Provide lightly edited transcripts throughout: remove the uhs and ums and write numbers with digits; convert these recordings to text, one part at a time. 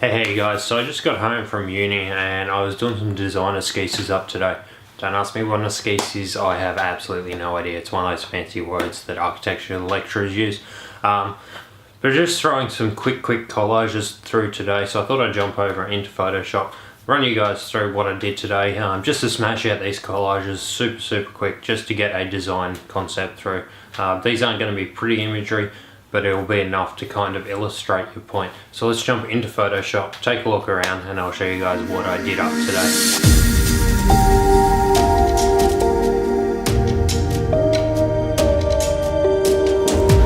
Hey guys, so I just got home from uni and I was doing some design esquisses up today. Don't ask me what an esquisse is, I have absolutely no idea. It's one of those fancy words that architecture lecturers use. But just throwing some quick collages through today, so I thought I'd jump over into Photoshop, run you guys through what I did today, just to smash out these collages super quick, just to get a design concept through. These aren't going to be pretty imagery, but it will be enough to kind of illustrate your point. So let's jump into Photoshop, take a look around, and I'll show you guys what I did up today.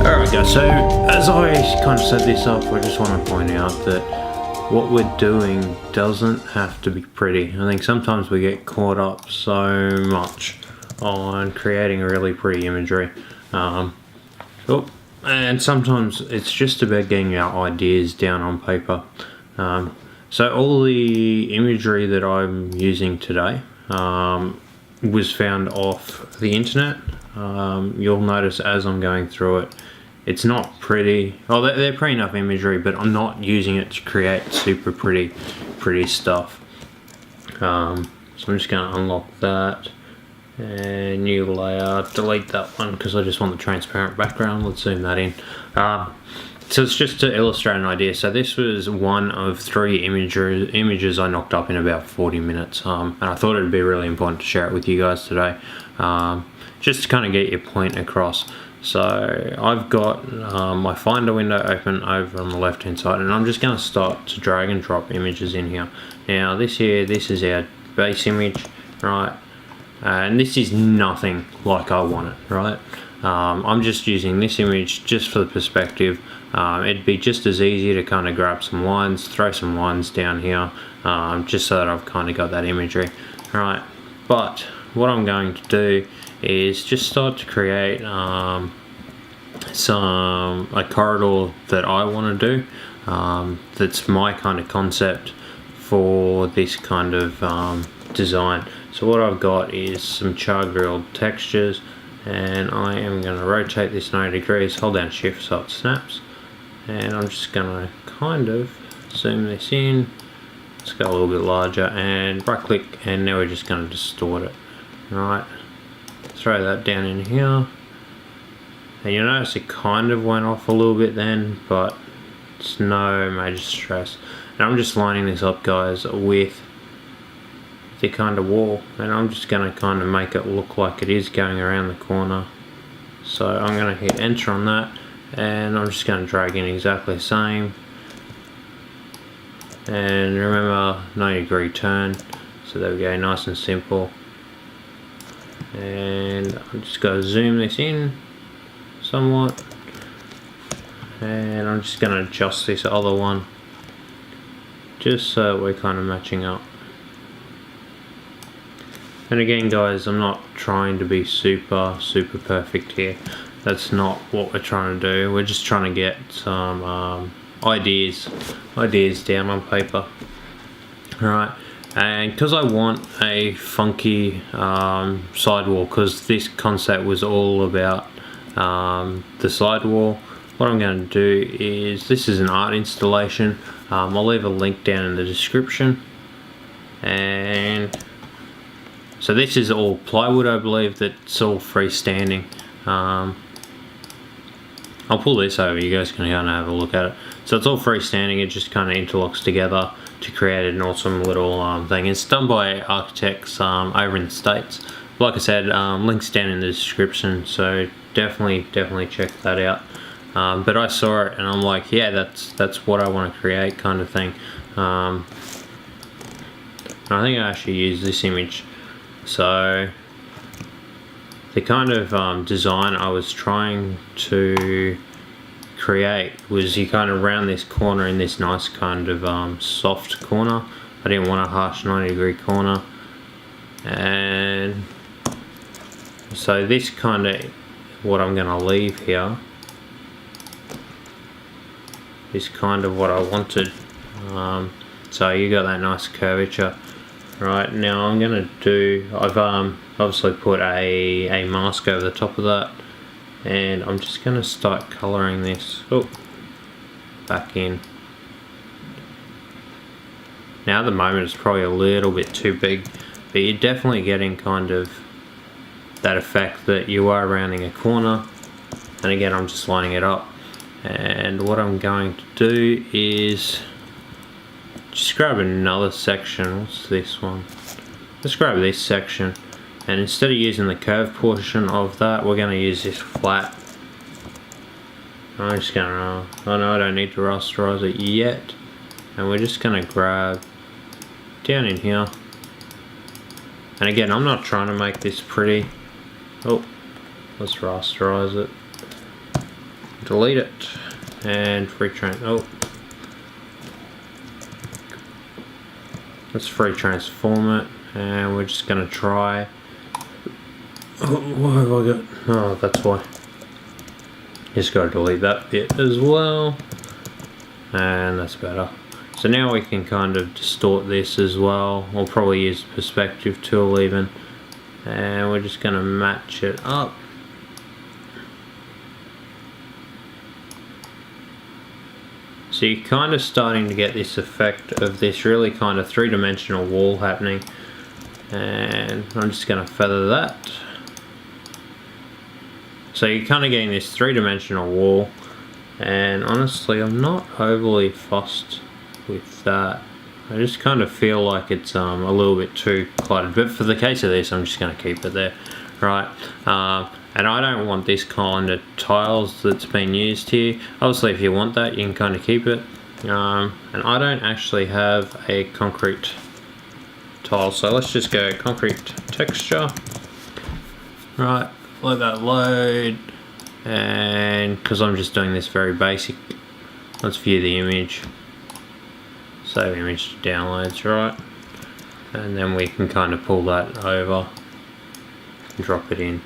Alright guys, so as I kind of set this up, I just want to point out that what we're doing doesn't have to be pretty. I think sometimes we get caught up so much on creating really pretty imagery. And sometimes it's just about getting our ideas down on paper. So all the imagery that I'm using today was found off the internet. You'll notice as I'm going through it, it's not pretty. Oh, they're pretty enough imagery, but I'm not using it to create super pretty stuff. So I'm just going to unlock that. And new layer, delete that one because I just want the transparent background. Let's zoom that in. So it's just to illustrate an idea. So this was one of 3 images I knocked up in about 40 minutes. And I thought it would be really important to share it with you guys today, just to kind of get your point across. So I've got my Finder window open over on the left hand side, and I'm just going to start to drag and drop images in here. Now this is our base image, right? And this is nothing like I want it, right? I'm just using this image just for the perspective. It'd be just as easy to kind of grab some lines, throw some lines down here, just so that I've kind of got that imagery, right? But what I'm going to do is just start to create a corridor that I want to do, that's my kind of concept for this kind of design. So what I've got is some char grilled textures, and I am going to rotate this 90 degrees, hold down shift so it snaps, and I'm just going to kind of zoom this in. Let's go a little bit larger and right click, and now we're just going to distort it. Right, throw that down in here, and you'll notice it kind of went off a little bit then, but it's no major stress. And I'm just lining this up, guys, with the kind of wall, and I'm just going to kind of make it look like it is going around the corner. So I'm going to hit enter on that, and I'm just going to drag in exactly the same, and remember 90 degree turn. So there we go, nice and simple. And I'm just going to zoom this in somewhat, and I'm just going to adjust this other one just so we're kind of matching up. And again guys, I'm not trying to be super perfect here. That's not what we're trying to do. We're just trying to get some ideas down on paper. Alright, and because I want a funky sidewall, because this concept was all about the sidewall, what I'm going to do is, this is an art installation. I'll leave a link down in the description. And so this is all plywood, I believe. That's all freestanding. I'll pull this over, you guys can kind of have a look at it. So it's all freestanding, it just kind of interlocks together to create an awesome little thing. It's done by architects over in the States. Like I said, links down in the description, so definitely check that out. But I saw it and I'm like, yeah, that's what I want to create, kind of thing. I think I actually used this image. So the kind of design I was trying to create was, you kind of round this corner in this nice kind of soft corner. I didn't want a harsh 90 degree corner, and so this kind of what I'm going to leave here is kind of what I wanted. So you got that nice curvature. Right, now I'm going to do, I've obviously put a mask over the top of that, and I'm just going to start colouring this back in. Now at the moment it's probably a little bit too big, but you're definitely getting kind of that effect that you are rounding a corner. And again, I'm just lining it up. And what I'm going to do is just grab another section. What's this one? Let's grab this section, and instead of using the curved portion of that, we're going to use this flat. I'm just going to, oh no, I don't need to rasterize it yet. And we're just going to grab down in here. And again, I'm not trying to make this pretty. Oh, let's rasterize it. Delete it. And oh. Let's free transform it. And we're just going to try. Oh, what have I got? Oh, that's why. Just got to delete that bit as well. And that's better. So now we can kind of distort this as well. We'll probably use the perspective tool even. And we're just going to match it up. So you're kind of starting to get this effect of this really kind of three-dimensional wall happening. And I'm just going to feather that. So you're kind of getting this three-dimensional wall, and honestly I'm not overly fussed with that. I just kind of feel like it's a little bit too cluttered, but for the case of this I'm just going to keep it there, right? And I don't want this kind of tiles that's been used here. Obviously if you want that you can kind of keep it, and I don't actually have a concrete tile, so let's just go concrete texture. Right, let that load, and because I'm just doing this very basic, let's view the image, save image to downloads, right, and then we can kind of pull that over and drop it in.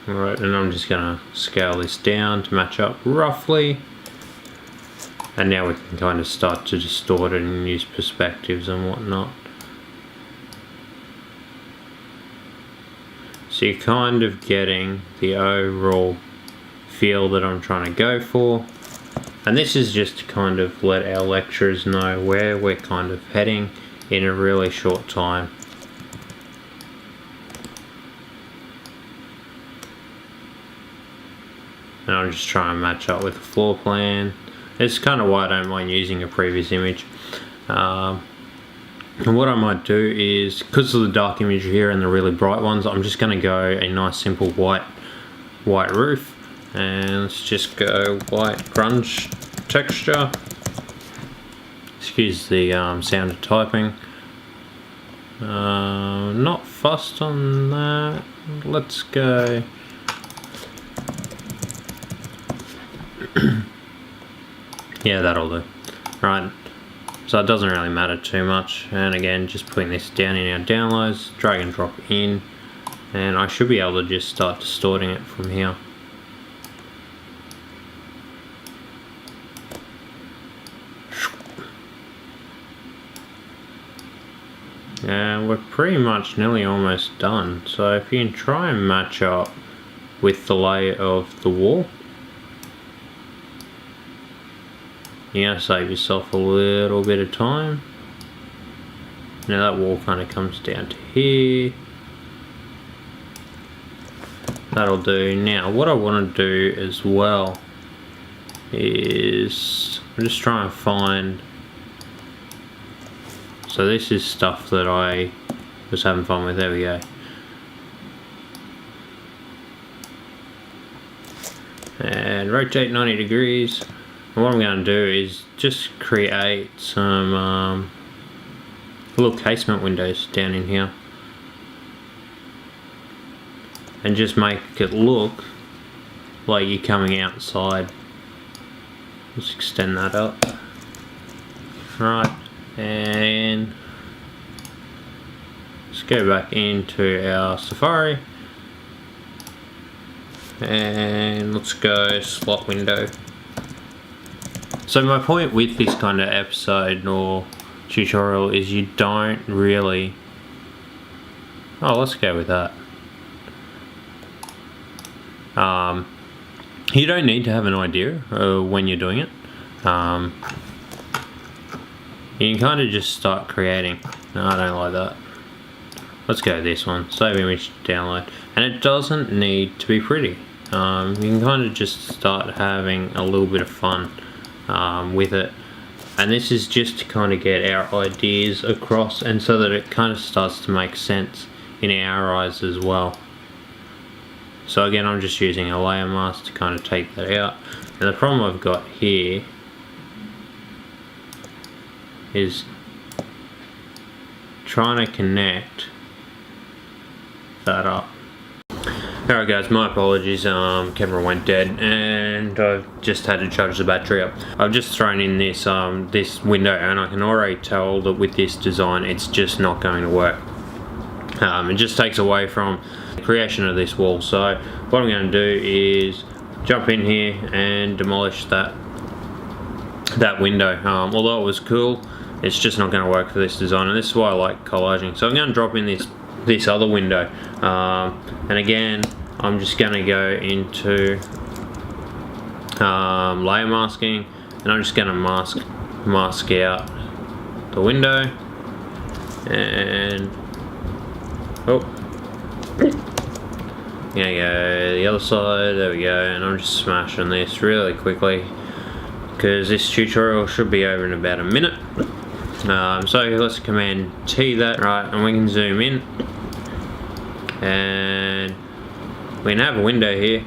Alright, and I'm just going to scale this down to match up roughly, and now we can kind of start to distort it and use perspectives and whatnot. So you're kind of getting the overall feel that I'm trying to go for. And this is just to kind of let our lecturers know where we're kind of heading in a really short time. And I'm just trying to match up with the floor plan. It's kind of why I don't mind using a previous image. And what I might do is, because of the dark image here and the really bright ones, I'm just going to go a nice simple white roof. And let's just go white grunge texture. Excuse the sound of typing. Not fussed on that. Let's go. Yeah, that'll do. Right. So it doesn't really matter too much, and again just putting this down in our downloads, drag and drop in, and I should be able to just start distorting it from here. And we're pretty much nearly almost done, so if you can try and match up with the layer of the wall, you're going to save yourself a little bit of time. Now that wall kind of comes down to here. That'll do. Now what I want to do as well is I'm just trying to find, so this is stuff that I was having fun with. There we go. And rotate 90 degrees. And what I'm going to do is just create some little casement windows down in here, and just make it look like you're coming outside. Let's extend that up. Right, and let's go back into our Safari, and let's go slot window. So my point with this kind of episode or tutorial is you don't really... Oh, let's go with that. You don't need to have an idea when you're doing it. you can kind of just start creating. No, I don't like that. Let's go this one, save image, download. And it doesn't need to be pretty. You can kind of just start having a little bit of fun with it. And this is just to kind of get our ideas across, and so that it kind of starts to make sense in our eyes as well. So again, I'm just using a layer mask to kind of take that out. And the problem I've got here is trying to connect that up. Alright guys, my apologies, camera went dead and I've just had to charge the battery up. I've just thrown in this this window, and I can already tell that with this design it's just not going to work. It just takes away from the creation of this wall. So what I'm going to do is jump in here and demolish that window. Although it was cool, it's just not going to work for this design, and this is why I like collaging. So I'm going to drop in this other window, and again I'm just going to go into layer masking, and I'm just going to mask out the window, and oh, gonna go the other side. There we go. And I'm just smashing this really quickly because this tutorial should be over in about a minute. So let's Command T that, right, and we can zoom in, and we can have a window here.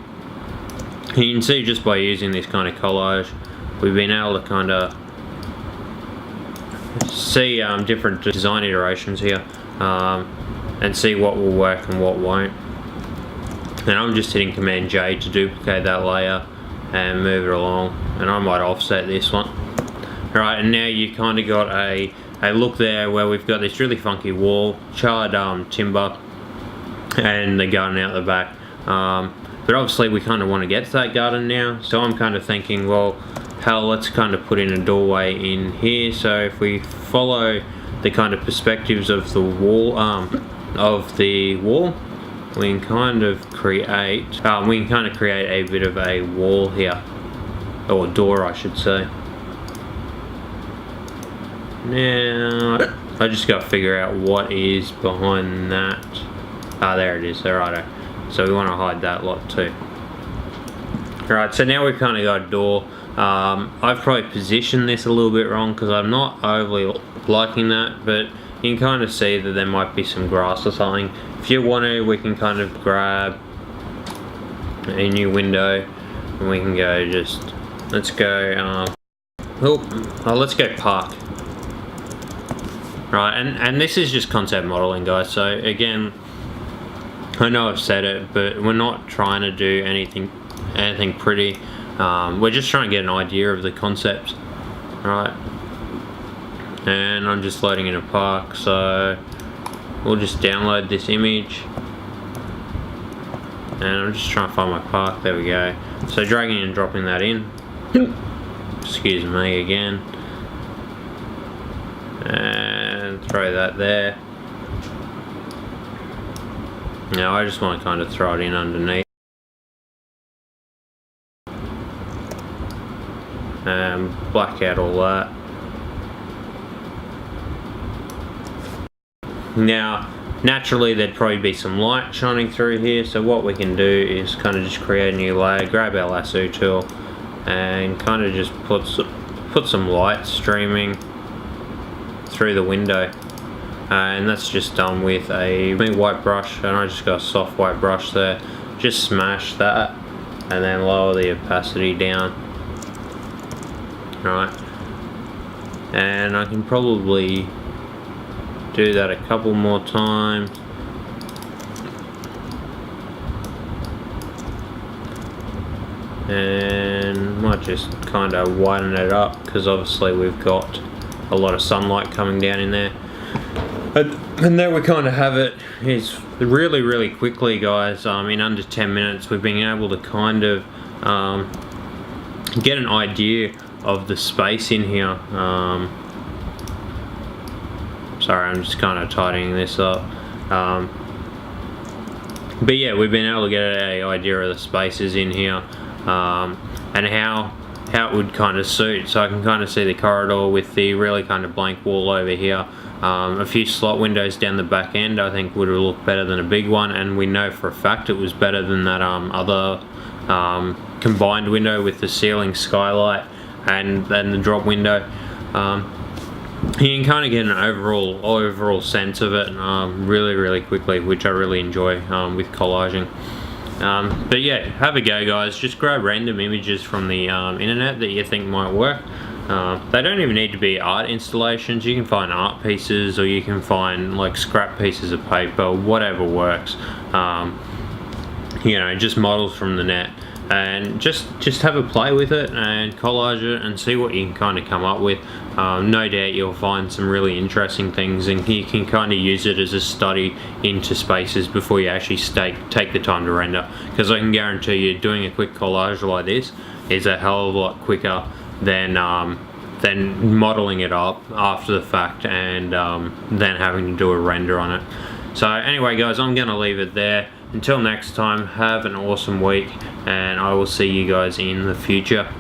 You can see just by using this kind of collage, we've been able to kind of see different design iterations here, and see what will work and what won't. And I'm just hitting Command J to duplicate that layer and move it along, and I might offset this one. Right, and now you kind of got a look there where we've got this really funky wall, charred timber, and the garden out the back. But obviously we kind of want to get to that garden now, so I'm kind of thinking, well, hell, let's kind of put in a doorway in here. So if we follow the kind of perspectives of the wall, we can kind of create a bit of a wall here, or door I should say. Now I just got to figure out what is behind that. There it is. Alright, so we want to hide that lot too. Alright, so now we've kind of got a door. I've probably positioned this a little bit wrong because I'm not overly liking that, but you can kind of see that there might be some grass or something. If you want to, we can kind of grab a new window and we can go let's go let's go park. Right, and this is just concept modeling, guys. So again, I know I've said it, but we're not trying to do anything pretty. We're just trying to get an idea of the concept. Right, and I'm just loading in a park, so we'll just download this image, and I'm just trying to find my park. There we go. So dragging and dropping that in. Excuse me again. And throw that there. Now I just want to kind of throw it in underneath. And black out all that. Now, naturally there'd probably be some light shining through here, so what we can do is kind of just create a new layer, grab our lasso tool, and kind of just put some light streaming through the window. And that's just done with a white brush, and I just got a soft white brush there. Just smash that and then lower the opacity down. Right, and I can probably do that a couple more times. And might just kind of widen it up because obviously we've got a lot of sunlight coming down in there. And there we kind of have it. It's really quickly, guys. In under 10 minutes we've been able to kind of get an idea of the space in here. Sorry, I'm just kind of tidying this up. But yeah, we've been able to get an idea of the spaces in here, and how how it would kind of suit. So I can kind of see the corridor with the really kind of blank wall over here. A few slot windows down the back end I think would have looked better than a big one, and we know for a fact it was better than that other combined window with the ceiling skylight and then the drop window. You can kind of get an overall sense of it really quickly, which I really enjoy with collaging. But yeah, have a go guys. Just grab random images from the internet that you think might work. They don't even need to be art installations. You can find art pieces, or you can find like scrap pieces of paper, whatever works. You know, just models from the net, and just have a play with it and collage it and see what you can kind of come up with. No doubt you'll find some really interesting things, and you can kind of use it as a study into spaces before you actually take the time to render, because I can guarantee you doing a quick collage like this is a hell of a lot quicker than modeling it up after the fact and then having to do a render on it. So anyway guys, I'm gonna leave it there. Until next time, have an awesome week, and I will see you guys in the future.